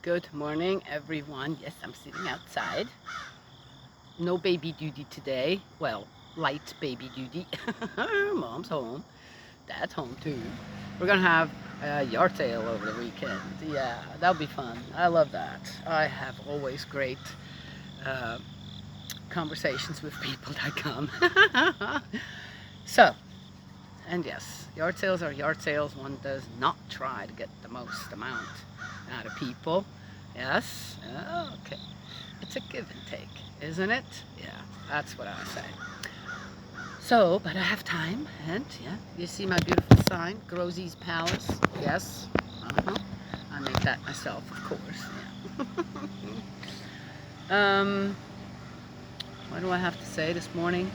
Good morning, everyone. Yes, I'm sitting outside. No baby duty today. Well, light baby duty. Mom's home. Dad's home too. We're gonna have a yard sale over the weekend. Yeah, that'll be fun. I love that. I have always great uh, conversations with people that come. So, and yes, yard sales are yard sales. One does not try to get the most amount out of people. Yes? Okay. It's a give and take, isn't it? Yeah, that's what I say. So, but I have time, and yeah, you see my beautiful sign, Grosie's Palace. Yes. I make that myself, of course. Yeah. What do I have to say this morning?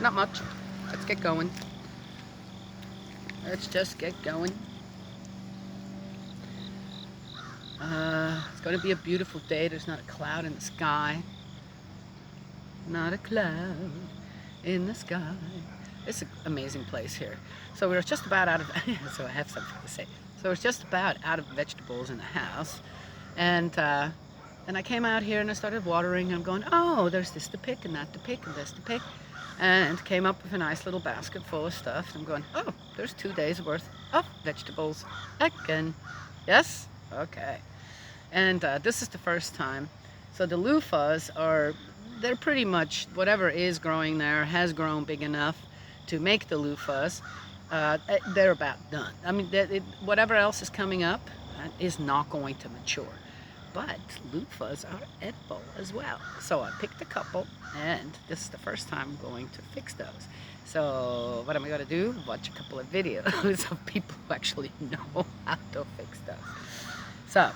Not much. Let's get going. Let's just get going. It's going to be a beautiful day. There's not a cloud in the sky. Not a cloud in the sky. It's an amazing place here. So we're just about out of, so I have something to say. So we're just about out of vegetables in the house. And I came out here and I started watering and I'm going, oh, there's this to pick and that to pick and this to pick. And came up with a nice little basket full of stuff. I'm going, oh, there's 2 days worth of vegetables again. Yes? Okay. And this is the first time. So the loofahs they're pretty much, whatever is growing there has grown big enough to make the loofahs. They're about done. I mean, whatever else is coming up is not going to mature. But loofahs are edible as well. So I picked a couple, and this is the first time I'm going to fix those. So what am I going to do? Watch a couple of videos of people who actually know how to fix those. So,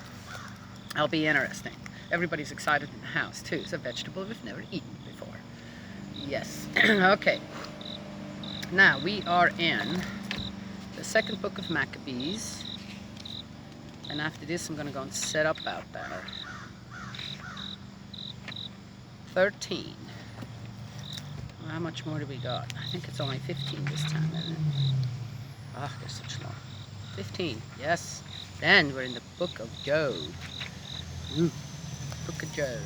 it'll be interesting. Everybody's excited in the house too. It's a vegetable we've never eaten before. Yes. Okay. Now we are in the second book of Maccabees. And after this I'm going to go and set up out there. 13. Well, how much more do we got? I think it's only 15 this time, isn't it? Ah, they're such long. 15. Yes. Then we're in the book of Job. Ooh. Book of Job.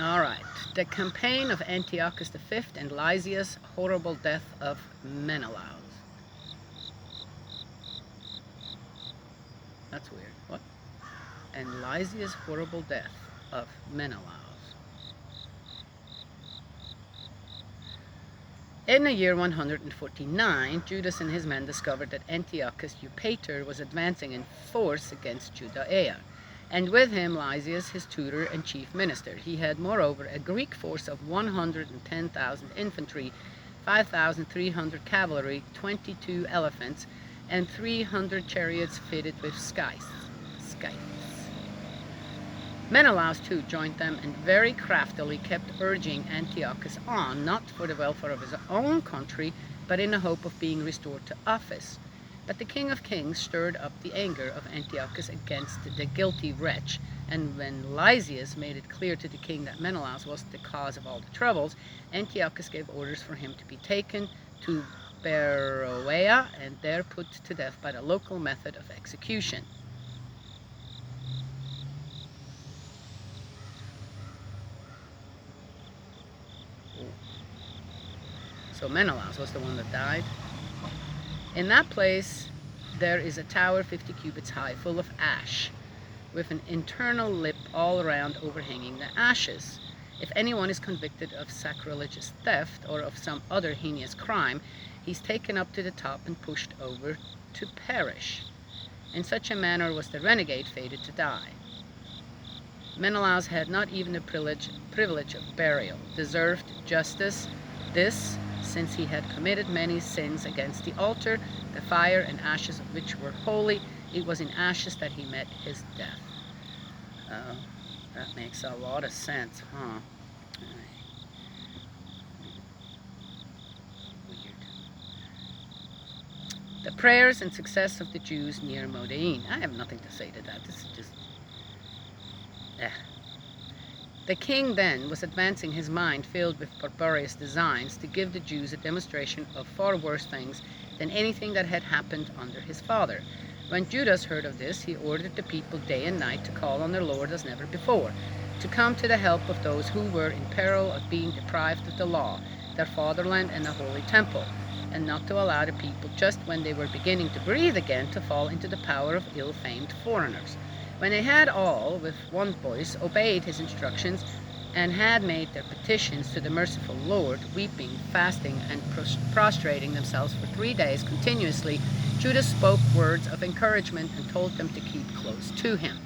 All right. The campaign of Antiochus V and Lysias' horrible death of Menelaus. That's weird. What? And Lysias' horrible death of Menelaus. In the year 149, Judas and his men discovered that Antiochus Eupator was advancing in force against Judea, and with him Lysias, his tutor and chief minister. He had, moreover, a Greek force of 110,000 infantry, 5,300 cavalry, 22 elephants, and 300 chariots fitted with scythes. Menelaus too joined them and very craftily kept urging Antiochus on, not for the welfare of his own country, but in the hope of being restored to office. But the King of Kings stirred up the anger of Antiochus against the guilty wretch, and when Lysias made it clear to the king that Menelaus was the cause of all the troubles, Antiochus gave orders for him to be taken to Beroea and there put to death by the local method of execution. So Menelaus was the one that died. In that place there is a tower 50 cubits high, full of ash, with an internal lip all around overhanging the ashes. If anyone is convicted of sacrilegious theft or of some other heinous crime, he's taken up to the top and pushed over to perish. In such a manner was the renegade fated to die. Menelaus had not even the privilege of burial, deserved justice, this since he had committed many sins against the altar, the fire and ashes of which were holy. It was in ashes that he met his death. That makes a lot of sense, huh? Weird. The prayers and success of the Jews near Modain. I have nothing to say to that. This is just... The king then was advancing, his mind filled with barbarous designs to give the Jews a demonstration of far worse things than anything that had happened under his father. When Judas heard of this, he ordered the people day and night to call on their Lord as never before, to come to the help of those who were in peril of being deprived of the law, their fatherland, and the holy temple, and not to allow the people, just when they were beginning to breathe again, to fall into the power of ill-famed foreigners. When they had all, with one voice, obeyed his instructions, and had made their petitions to the merciful Lord, weeping, fasting, and prostrating themselves for 3 days continuously, Judas spoke words of encouragement and told them to keep close to him.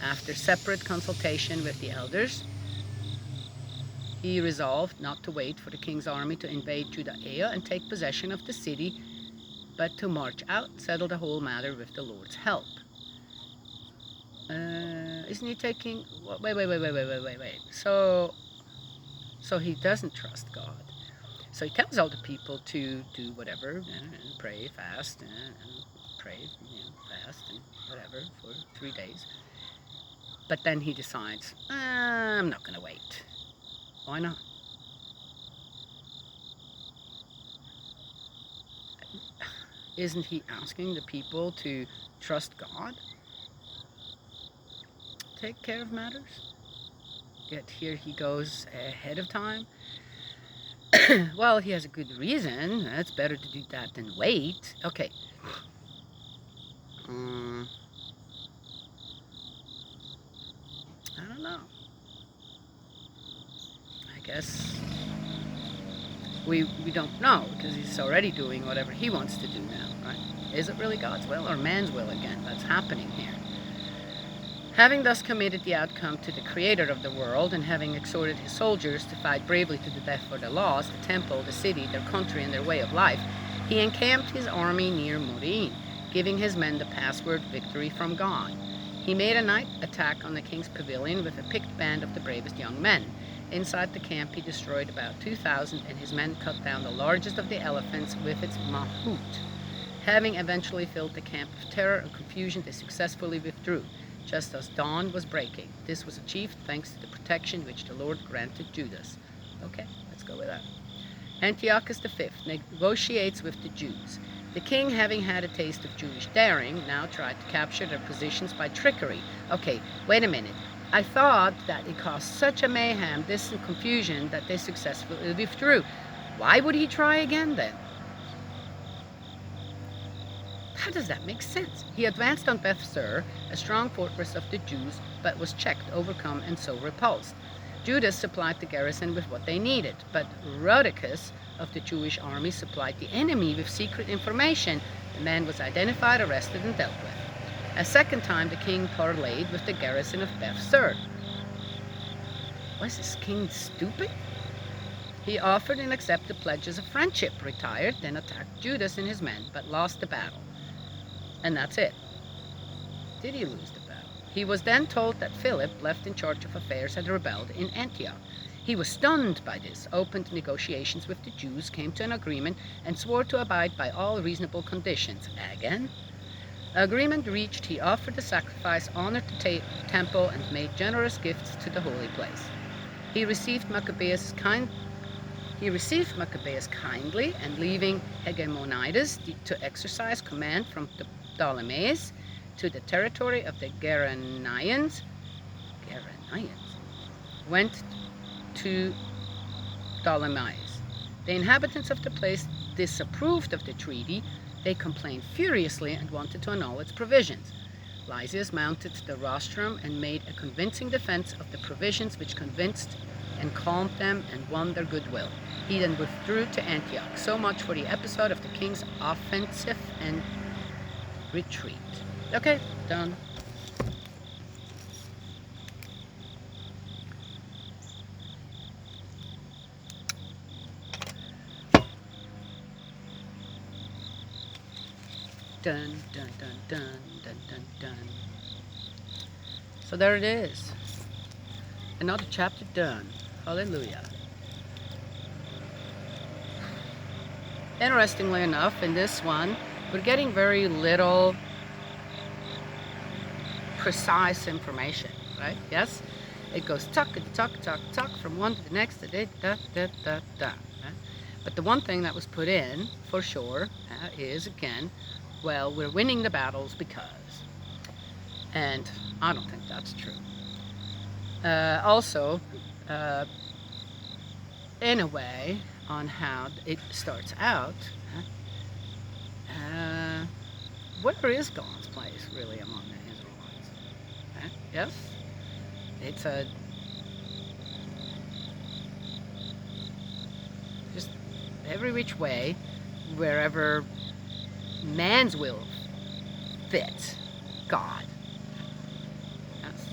After separate consultation with the elders, he resolved not to wait for the king's army to invade Judea and take possession of the city, but to march out, settle the whole matter with the Lord's help. Isn't he taking... Wait. So he doesn't trust God. So he tells all the people to do whatever, pray, fast, pray, fast, and whatever for 3 days. But then he decides, I'm not going to wait. Why not? Isn't he asking the people to trust God? Take care of matters? Yet here he goes ahead of time. Well, he has a good reason. It's better to do that than wait. Okay. I don't know. I guess we don't know, because he's already doing whatever he wants to do now, right? Is it really God's will or man's will again that's happening here? Having thus committed the outcome to the Creator of the world, and having exhorted his soldiers to fight bravely to the death for their laws, the temple, the city, their country, and their way of life, he encamped his army near Morin, giving his men the password victory from God. He made a night attack on the king's pavilion with a picked band of the bravest young men. Inside the camp he destroyed about 2,000, and his men cut down the largest of the elephants with its mahout. Having eventually filled the camp with terror and confusion, they successfully withdrew, just as dawn was breaking. This was achieved thanks to the protection which the Lord granted Judas. Okay, let's go with that. Antiochus V negotiates with the Jews. The king, having had a taste of Jewish daring, now tried to capture their positions by trickery. Okay, wait a minute. I thought that it caused such a mayhem, this confusion, that they successfully withdrew. Why would he try again then? How does that make sense? He advanced on Beth-sur, a strong fortress of the Jews, but was checked, overcome, and so repulsed. Judas supplied the garrison with what they needed, but Rhodicus of the Jewish army supplied the enemy with secret information. The man was identified, arrested, and dealt with. A second time the king parleyed with the garrison of Beth-sur. Was this king stupid? He offered and accepted pledges of friendship, retired, then attacked Judas and his men, but lost the battle. And that's it. Did he lose the battle? He was then told that Philip, left in charge of affairs, had rebelled in Antioch. He was stunned by this, opened negotiations with the Jews, came to an agreement, and swore to abide by all reasonable conditions. Again? Agreement reached, he offered the sacrifice, honored the temple, and made generous gifts to the holy place. He received Maccabees kindly, and leaving Hegemonides to exercise command from the Ptolemies to the territory of the Gerenians, went to Ptolemies. The inhabitants of the place disapproved of the treaty. They complained furiously and wanted to annul its provisions. Lysias mounted the rostrum and made a convincing defense of the provisions, which convinced and calmed them and won their goodwill. He then withdrew to Antioch. So much for the episode of the king's offensive and retreat. Okay, done. Dun, dun, dun, dun, dun, dun, dun. So there it is. Another chapter done. Hallelujah. Interestingly enough, in this one, we're getting very little precise information, right? Yes? It goes tuck, tuck, tuck, tuck, from one to the next, right? But the one thing that was put in, for sure, is, again, well, we're winning the battles because. And I don't think that's true. Also, in a way, on how it starts out, where is God's place really among the Israelites? Yes, it's a just every which way, wherever man's will fits God. Yes.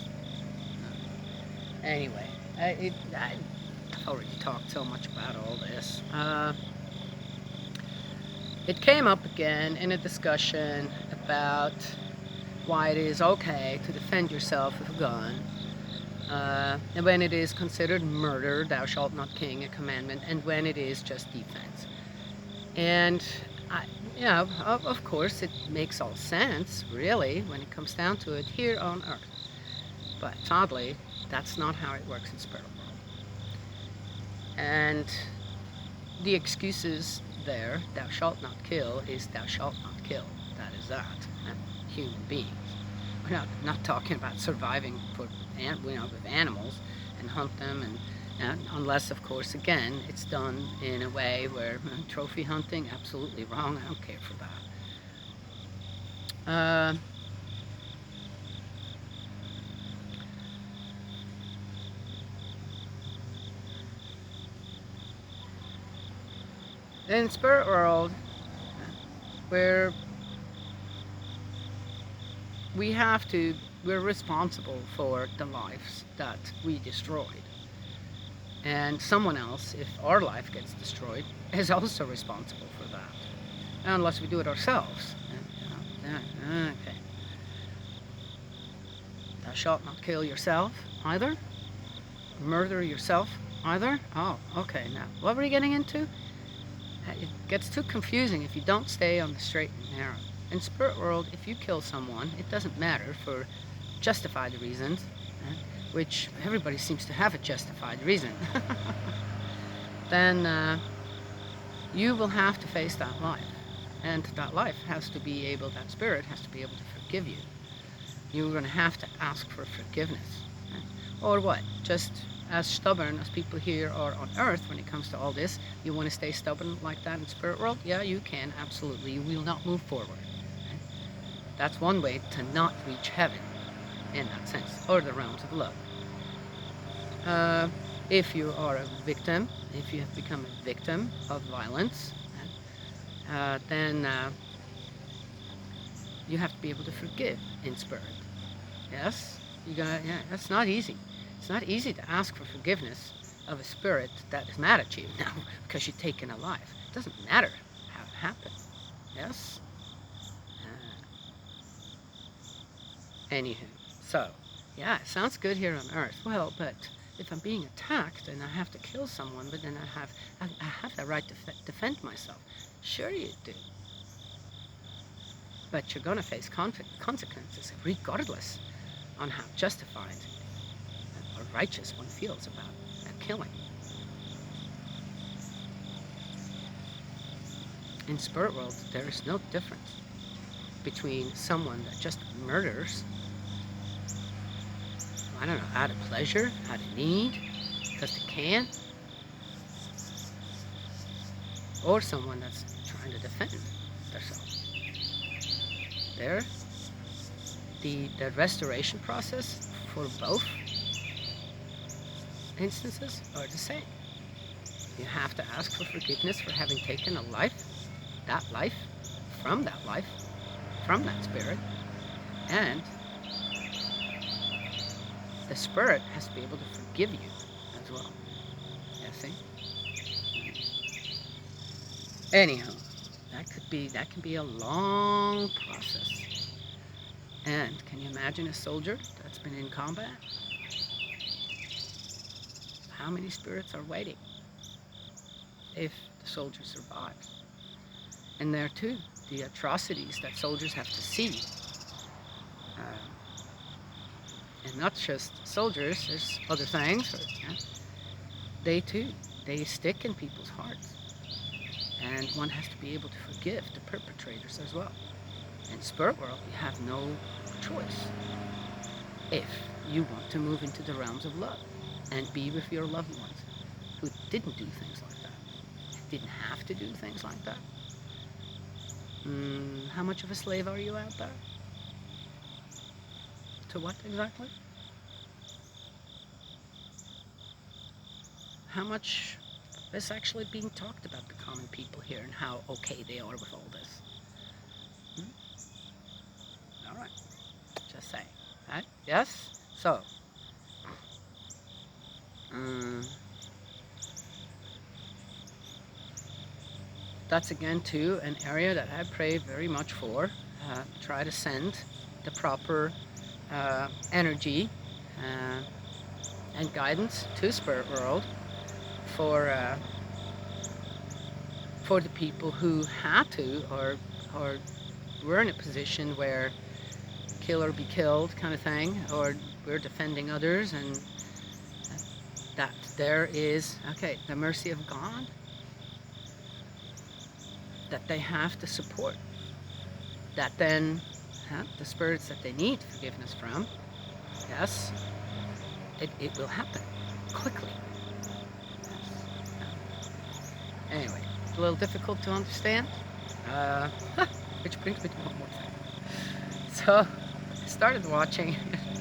Anyway, I've already talked so much about all this. It came up again in a discussion about why it is okay to defend yourself with a gun, and when it is considered murder, thou shalt not kill, a commandment, and when it is just defense. And, of course, it makes all sense, really, when it comes down to it here on Earth. But sadly, that's not how it works in spirit world. And the excuses there, thou shalt not kill, is thou shalt not kill. That is that. Human beings. We're not talking about surviving with animals and hunt them, and unless, of course, again, it's done in a way where trophy hunting, absolutely wrong. I don't care for that. In spirit world, where we're responsible for the lives that we destroyed. And someone else, if our life gets destroyed, is also responsible for that. Unless we do it ourselves. Okay. Thou shalt not kill yourself, either. Murder yourself, either. Oh, okay, now, what were you getting into? It gets too confusing if you don't stay on the straight and narrow. In spirit world, if you kill someone, it doesn't matter for justified reasons, which everybody seems to have a justified reason. Then you will have to face that life. And that life has to be able, that spirit has to be able to forgive you. You're going to have to ask for forgiveness. Or what? Just as stubborn as people here are on Earth when it comes to all this, you want to stay stubborn like that in spirit world? Yeah, you can, absolutely. You will not move forward. That's one way to not reach heaven, in that sense, or the realms of love. If you are a victim, if you have become a victim of violence, then you have to be able to forgive in spirit. Yes? That's not easy. It's not easy to ask for forgiveness of a spirit that is mad at you now because you've taken a life. It doesn't matter how it happened. Yes? Anywho, so, yeah, it sounds good here on Earth. Well, but if I'm being attacked and I have to kill someone, but then I have the right to defend myself. Sure you do. But you're going to face consequences regardless on how justified or righteous one feels about a killing. In spirit world, there is no difference between someone that just murders, I don't know, out of pleasure, out of need, because they can, or someone that's trying to defend themselves. There, the restoration process for both instances are the same. You have to ask for forgiveness for having taken a life, from that spirit, and the spirit has to be able to forgive you as well. You see? Anyhow, that can be a long process. And can you imagine a soldier that's been in combat? How many spirits are waiting if the soldier survives? And there too, the atrocities that soldiers have to see. And not just soldiers, there's other things. They too, they stick in people's hearts. And one has to be able to forgive the perpetrators as well. In spirit world, you have no choice if you want to move into the realms of love and be with your loved ones who didn't do things like that, didn't have to do things like that. How much of a slave are you out there? To what exactly? How much is actually being talked about the common people here and how okay they are with all this? All right, just saying. Right? Yes? So, that's again too an area that I pray very much for. Try to send the proper energy and guidance to spirit world for the people who had to or were in a position where kill or be killed kind of thing, or we're defending others, and that there is the mercy of God, that they have to support, that then the spirits that they need forgiveness from, yes, it will happen quickly. Anyway, it's a little difficult to understand, which brings me to one more thing. So I started watching,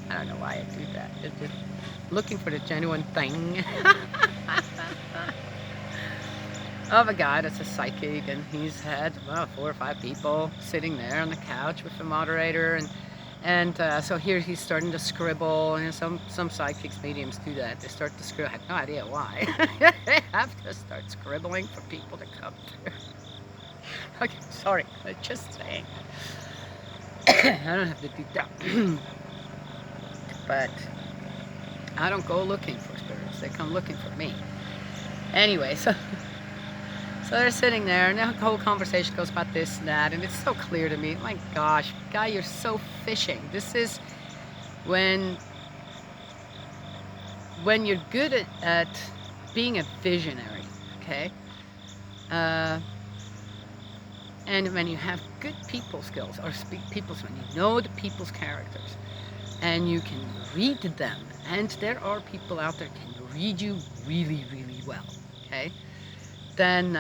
I don't know why I do that, it's just looking for the genuine thing of a guy that's a psychic, and he's had 4 or 5 people sitting there on the couch with the moderator, and so here he's starting to scribble, and some psychics, mediums do that. They start to scribble. I have no idea why. They have to start scribbling for people to come through. Okay, sorry, I'm just saying. I don't have to do that. But I don't go looking for spirits. They come looking for me. Anyway, so they're sitting there, and the whole conversation goes about this and that, and it's so clear to me. My gosh, guy, you're so fishing. This is when you're good at being a visionary, okay? And when you have good people skills, or people's, when you know the people's characters, and you can read them, and there are people out there can read you really, really well, okay? Then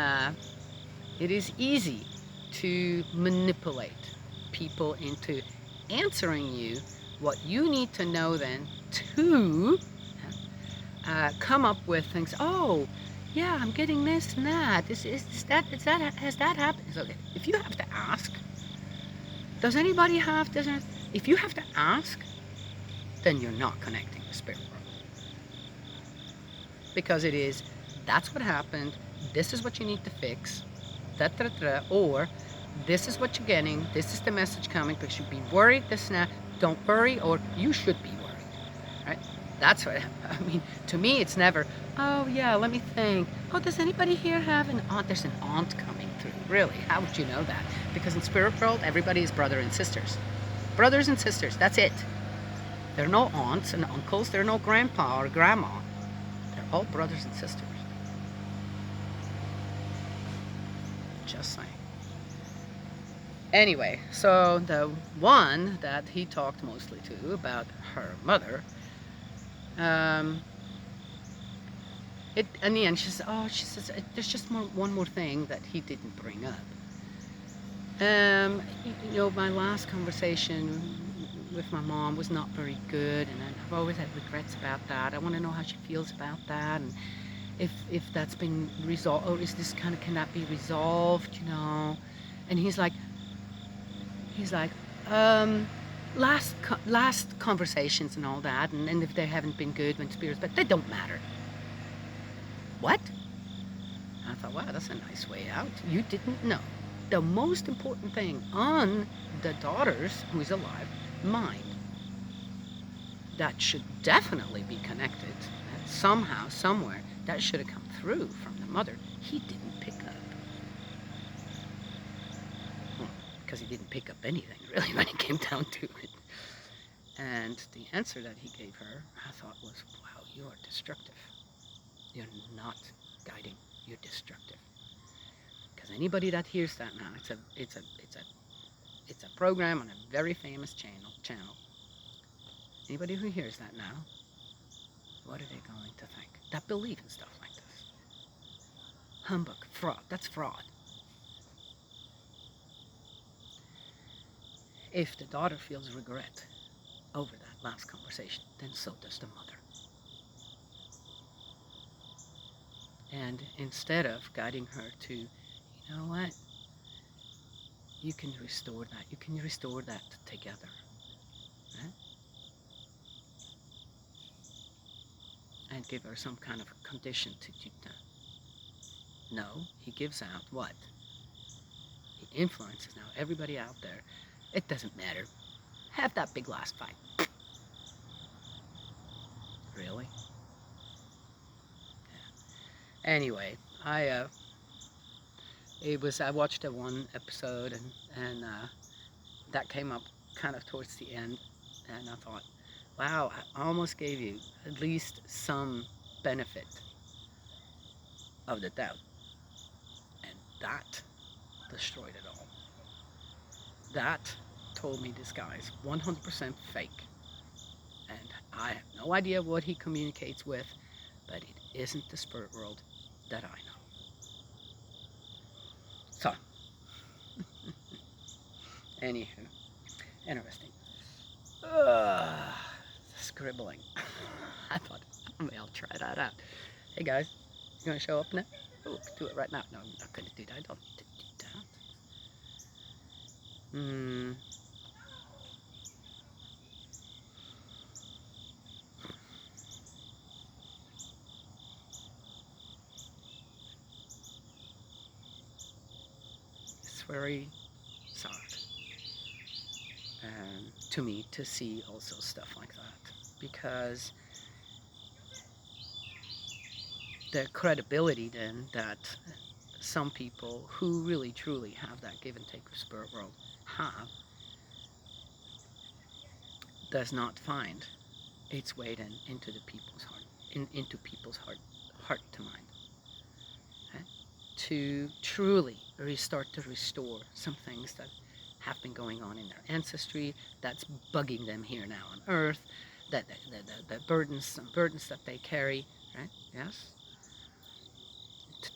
it is easy to manipulate people into answering you what you need to know then to come up with things. Oh, yeah, I'm getting this and that. Has that happened? It's okay. If you have to ask, does anybody have to? If you have to ask, then you're not connecting with spirit world. Because that's what happened, this is what you need to fix, or this is what you're getting, this is the message coming, because you'd be worried, this and that, don't worry, or you should be worried, right? That's what, I mean, to me it's never, oh yeah, let me think, oh, does anybody here have an aunt? There's an aunt coming through. Really? How would you know that? Because in spirit world, everybody is brother and sisters. Brothers and sisters, that's it. There are no aunts and uncles, there are no grandpa or grandma. They're all brothers and sisters. Just saying. Anyway, so the one that he talked mostly to about her mother, in the end, she says, there's just one more thing that he didn't bring up. My last conversation with my mom was not very good, and I've always had regrets about that. I want to know how she feels about that, and if that's been resolved, or is this can that be resolved, And he's like, last conversations and all that, and if they haven't been good when spirits, but they don't matter. What? I thought, wow, that's a nice way out. You didn't know. The most important thing on the daughter's, who is alive, mind. That should definitely be connected. Somehow, somewhere, that should have come through from the mother. He didn't pick up. Because he didn't pick up anything, really, when it came down to it. And the answer that he gave her, I thought was, wow, you are destructive. You're not guiding, you're destructive. Because anybody that hears that now, it's a program on a very famous channel. Anybody who hears that now, what are they going to think? That believe in stuff like this. Humbug, fraud, that's fraud. If the daughter feels regret over that last conversation, then so does the mother. And instead of guiding her to, you know what, you can restore that. You can restore that together. Right? And give her some kind of condition to do that. No, he gives out what? He influences now everybody out there. It doesn't matter. Have that big last fight. Really? Yeah. Anyway, I watched a one episode and that came up kind of towards the end, and I thought, wow, I almost gave you at least some benefit of the doubt, and that destroyed it all. That told me this guy is 100% fake, and I have no idea what he communicates with, but it isn't the spirit world that I know. So, anywho, interesting. Scribbling. I thought, maybe I'll try that out. Hey guys, you gonna show up now? Oh, do it right now. No, I'm not gonna do that. I don't need to do that. It's very soft to me to see also stuff like that, because the credibility then that some people who really truly have that give and take of spirit world have does not find its way then into the people's heart, into people's heart to mind, okay? To truly restart to restore some things that have been going on in their ancestry that's bugging them here now on earth, that the burdens that they carry, right? Yes,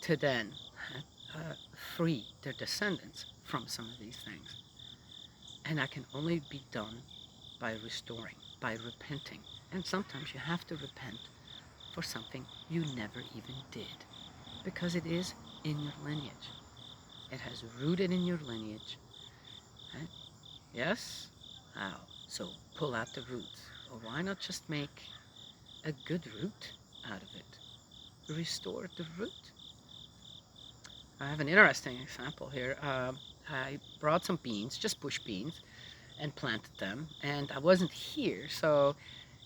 to then free their descendants from some of these things. And that can only be done by restoring, by repenting. And sometimes you have to repent for something you never even did, because it is in your lineage. It has rooted in your lineage. Right? Yes? Wow. So pull out the roots. Or why not just make a good root out of it? Restore the root. I have an interesting example here. I brought some beans, just bush beans, and planted them. And I wasn't here, so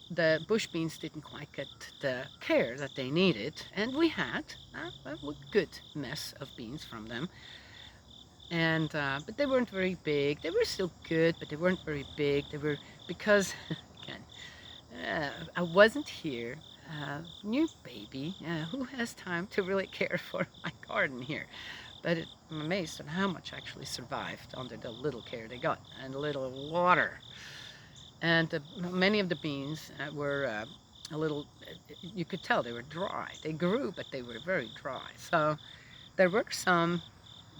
the bush beans didn't quite get the care that they needed. And we had a good mess of beans from them. And but they weren't very big. They were still good, but they weren't very big. They were, because again, I wasn't here. New baby, who has time to really care for my garden here? But I'm amazed at how much actually survived under the little care they got and a little water. And many of the beans were a little, you could tell they were dry. They grew, but they were very dry. So there were some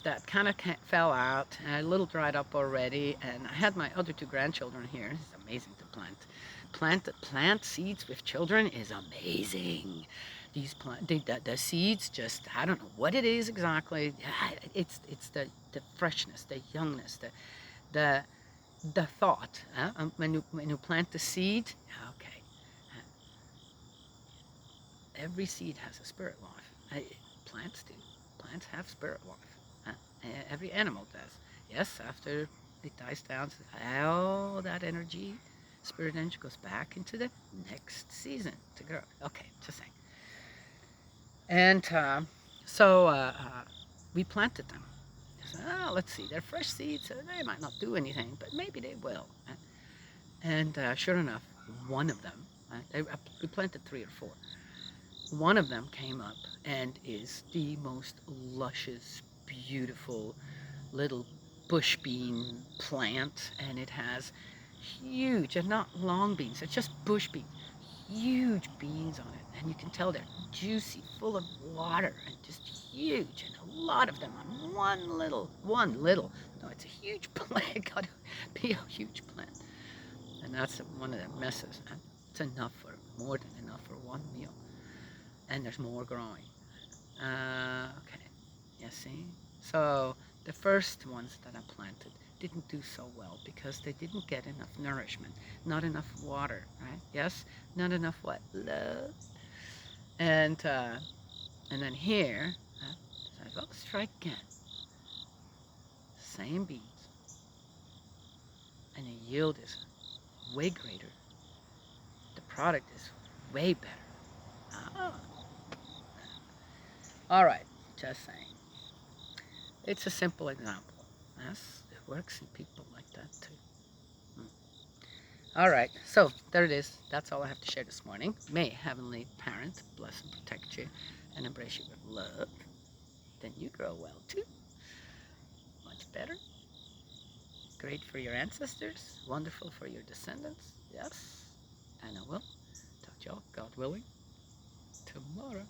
that kind of fell out, and a little dried up already. And I had my other two grandchildren here. It's amazing to plant seeds with children is amazing. These the seeds, just, I don't know what it is exactly. It's the freshness, the youngness, the thought. When you plant the seed, okay, every seed has a spirit life. Plants do. Plants have spirit life. Every animal does. Yes, after it dies down, all that energy, spirit energy, goes back into the next season to grow. Okay, just saying. And so we planted them. So, let's see, they're fresh seeds, so they might not do anything, but maybe they will. And sure enough, one of them, we planted 3 or 4. One of them came up and is the most luscious, beautiful little bush bean plant, and it has huge, and not long beans, it's just bush beans, huge beans on it, and you can tell they're juicy, full of water, and just huge, and a lot of them on one little, no, it's a huge plant. It got to be a huge plant, and that's one of the messes, and it's enough for, more than enough for one meal, and there's more growing. Okay, you see? So the first ones that I planted didn't do so well because they didn't get enough nourishment, not enough water, right? Yes, not enough what? Love. And uh, and then here, so I thought, let's try again. Same beans, and the yield is way greater. The product is way better. Ah. All right, just saying. It's a simple example. Yes, it works in people like that too. All right, so there it is. That's all I have to share this morning. May Heavenly Parent bless and protect you and embrace you with love. Then you grow well too. Much better. Great for your ancestors. Wonderful for your descendants. Yes. And I will talk to y'all, God willing, tomorrow.